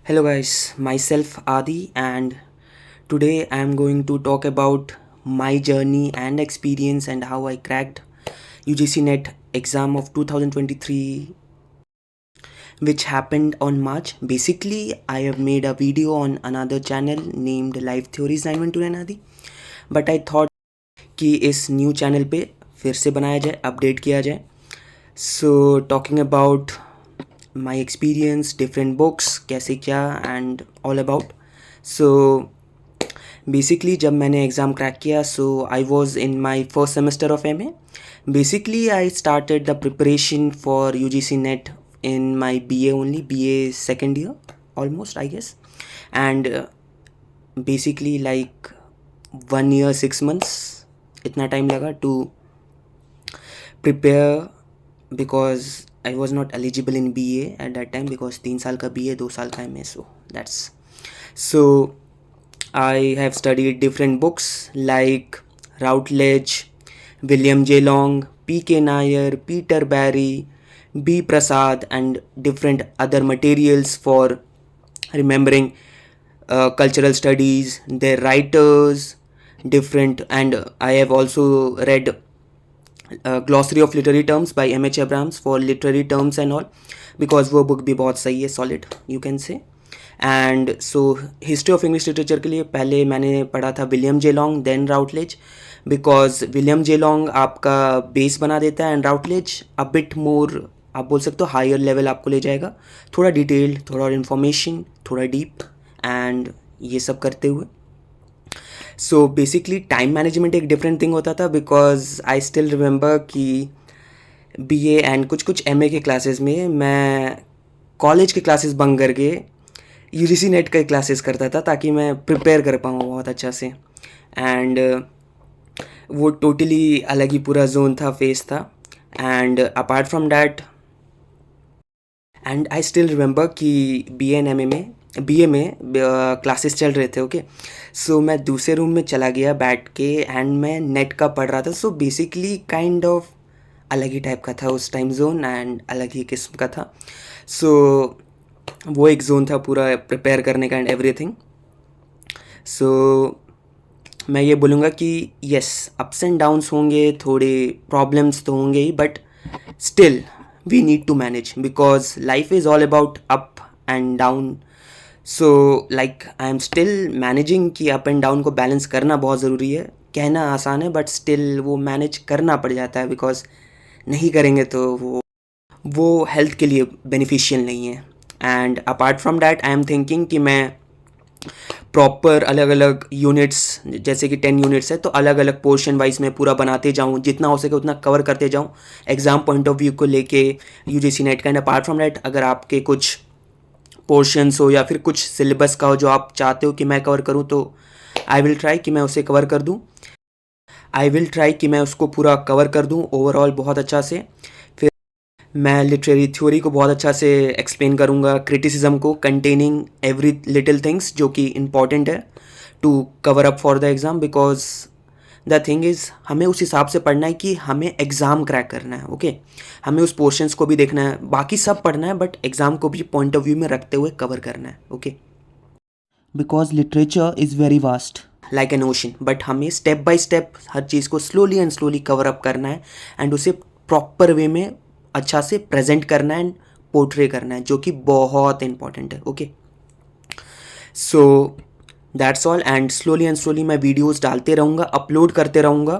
Hello guys, myself Adi, and today I am going to talk about my journey and experience and how I cracked UGC NET exam of 2023, which happened on March. Basically, I have made a video on another channel named Life Theories 9129 Adi, but I thought कि इस new channel पे फिर से बनाया जाए, update किया जाए. So talking about my experience, different books, कैसे क्या and all about. So basically जब मैंने एग्ज़ाम क्रैक किया, so I was in my first semester of M A. Basically I started the preparation for U G C NET in my BA only, BA second year almost I guess, and basically like 1 year 6 months इतना time लगा to prepare because I was not eligible in BA at that time because 3 साल का BA 2 साल का MA. So I have studied different books like Routledge, William J. Long, P.K. Nair, Peter Barry, B. Prasad, and different other materials for remembering cultural studies, their writers, different, and I have also read Glossary of Literary Terms by M.H. Abrams for literary terms and all, because वो book भी बहुत सही है, solid you can say. And so history of English literature के लिए पहले मैंने पढ़ा था William J Long, then Routledge, because William J Long आपका बेस बना देता है एंड राउटलेज अ बिट मोर, आप बोल सकते हो हायर लेवल आपको ले जाएगा, थोड़ा डिटेल्ड, थोड़ा और इन्फॉर्मेशन, थोड़ा डीप एंड ये सब करते हुए. सो बेसिकली टाइम मैनेजमेंट एक डिफरेंट थिंग होता था बिकॉज आई स्टिल रिमेंबर कि बी ए एंड कुछ कुछ एम ए के क्लासेस में मैं कॉलेज के क्लासेस बंक करके यूजीसी नेट का क्लासेस करता था ताकि मैं प्रिपेयर कर पाऊँ बहुत अच्छा से. एंड वो टोटली अलग ही पूरा जोन था, फेस था. And apart from that, and I still remember कि बी एन एम ए में बी ए में क्लासेस चल रहे थे. ओके, सो मैं दूसरे रूम में चला गया बैठ के एंड मैं नेट का पढ़ रहा था. सो बेसिकली काइंड ऑफ अलग ही टाइप का था उस टाइम जोन एंड अलग ही किस्म का था. सो वो एक जोन था पूरा प्रिपेयर करने का एंड एवरीथिंग. सो मैं ये बोलूँगा कि यस, अप्स एंड डाउन्स होंगे, थोड़े प्रॉब्लम्स तो होंगे ही, but still we need to manage because life is all about up and down. So like I am still managing कि अप एंड डाउन को बैलेंस करना बहुत ज़रूरी है. कहना आसान है बट स्टिल वो मैनेज करना पड़ जाता है बिकॉज नहीं करेंगे तो वो हेल्थ के लिए बेनिफिशियल नहीं है. And apart from that I am thinking कि मैं प्रॉपर अलग अलग यूनिट्स, जैसे कि 10 यूनिट्स है तो अलग अलग पोर्शन वाइज में पूरा बनाते जाऊँ, जितना हो सके उतना कवर करते जाऊँ एग्ज़ाम पॉइंट ऑफ व्यू को लेके यू जी सी नेट का. एंड अपार्ट फ्रॉम डैट अगर आपके कुछ पोर्शंस हो या फिर कुछ सिलेबस का हो जो आप चाहते हो कि मैं कवर करूँ, तो आई विल ट्राई कि मैं उसे कवर कर दूँ. आई विल ट्राई कि मैं उसको पूरा कवर कर दूँ ओवरऑल बहुत अच्छा से. मैं लिटरेरी थ्योरी को बहुत अच्छा से एक्सप्लेन करूँगा, क्रिटिसिज्म को कंटेनिंग एवरी लिटिल थिंग्स जो कि इम्पॉर्टेंट है to cover up for the exam. Because the thing is हमें उस हिसाब से पढ़ना है कि हमें एग्ज़ाम क्रैक करना है. ओके, हमें उस पोर्शंस को भी देखना है, बाकी सब पढ़ना है बट एग्ज़ाम को भी पॉइंट ऑफ व्यू में रखते हुए कवर करना है. Okay, because literature is very vast like an ocean, but हमें स्टेप बाय स्टेप हर चीज़ को slowly and slowly cover up करना है एंड उसे प्रॉपर वे में अच्छा से प्रेजेंट करना है एंड पोर्ट्रे करना है, जो कि बहुत इंपॉर्टेंट है. Okay, so that's all. And slowly and slowly मैं वीडियोस डालते रहूँगा, अपलोड करते रहूँगा.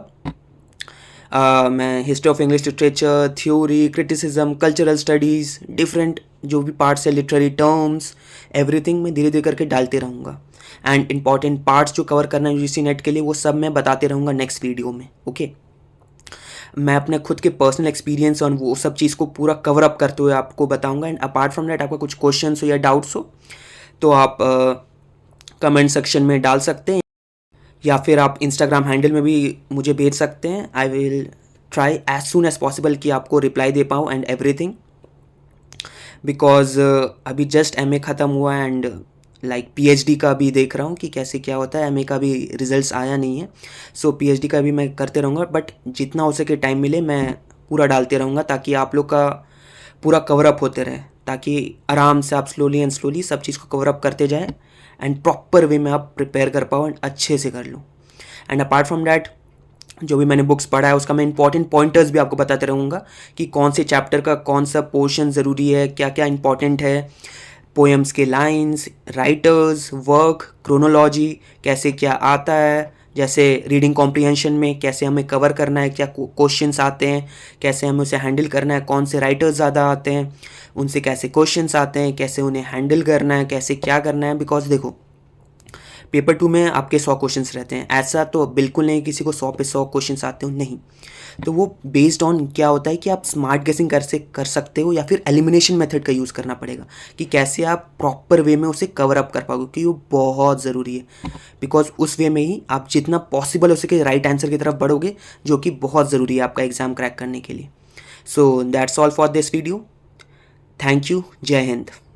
मैं history of English literature, theory, criticism, cultural studies, different जो भी पार्ट्स है, लिटरेरी टर्म्स, एवरीथिंग मैं धीरे धीरे करके डालते रहूँगा. एंड इंपॉर्टेंट पार्ट्स जो कवर करना है यूजीसी नेट के लिए वो सब मैं बताते रहूँगा नेक्स्ट वीडियो में. ओके, मैं अपने खुद के पर्सनल एक्सपीरियंस और वो सब चीज़ को पूरा कवर अप करते हुए आपको बताऊंगा. एंड अपार्ट फ्रॉम दैट आपका कुछ क्वेश्चंस हो या डाउट्स हो तो आप कमेंट सेक्शन में डाल सकते हैं या फिर आप इंस्टाग्राम हैंडल में भी मुझे भेज सकते हैं. I will try as soon as possible कि आपको रिप्लाई दे पाऊँ एंड एवरीथिंग. बिकॉज अभी जस्ट एमए ख़त्म हुआ एंड लाइक पीएचडी का भी देख रहा हूँ कि कैसे क्या होता है. एमए का भी रिजल्ट्स आया नहीं है, सो पीएचडी का भी मैं करते रहूँगा. बट जितना हो सके टाइम मिले मैं पूरा डालते रहूँगा ताकि आप लोग का पूरा कवर अप होते रहे. ताकि आराम से आप स्लोली एंड स्लोली सब चीज़ को कवर अप करते जाएं एंड प्रॉपर वे में आप प्रिपेयर कर पाओ एंड अच्छे से कर लो। एंड अपार्ट फ्रॉम डैट जो भी मैंने बुक्स पढ़ा है उसका मैं इंपॉर्टेंट पॉइंटर्स भी आपको बताते रहूँगा कि कौन से चैप्टर का कौन सा पोर्शन ज़रूरी है, क्या क्या इंपॉर्टेंट है, पोएम्स के लाइंस, राइटर्स, वर्क, क्रोनोलॉजी, कैसे क्या आता है, जैसे रीडिंग कॉम्प्रिहेंशन में कैसे हमें कवर करना है, क्या क्वेश्चंस आते हैं, कैसे हमें उसे हैंडल करना है, कौन से राइटर्स ज़्यादा आते हैं, उनसे कैसे क्वेश्चंस आते हैं, कैसे उन्हें हैंडल करना है, कैसे क्या करना है। बिकॉज देखो पेपर 2 में आपके 100 क्वेश्चंस रहते हैं, ऐसा तो बिल्कुल नहीं किसी को 100 पे 100 क्वेश्चंस आते हो, नहीं। तो वो बेस्ड ऑन क्या होता है कि आप स्मार्ट गेसिंग कर सकते हो या फिर एलिमिनेशन मेथड का यूज़ करना पड़ेगा कि कैसे आप प्रॉपर वे में उसे कवर अप कर पाओगे, क्योंकि वो बहुत ज़रूरी है। बिकॉज उस वे में ही आप जितना पॉसिबल हो सके राइट आंसर की तरफ बढ़ोगे, जो कि बहुत ज़रूरी है आपका एग्ज़ाम क्रैक करने के लिए। So that's all for this video. Thank you. जय हिंद।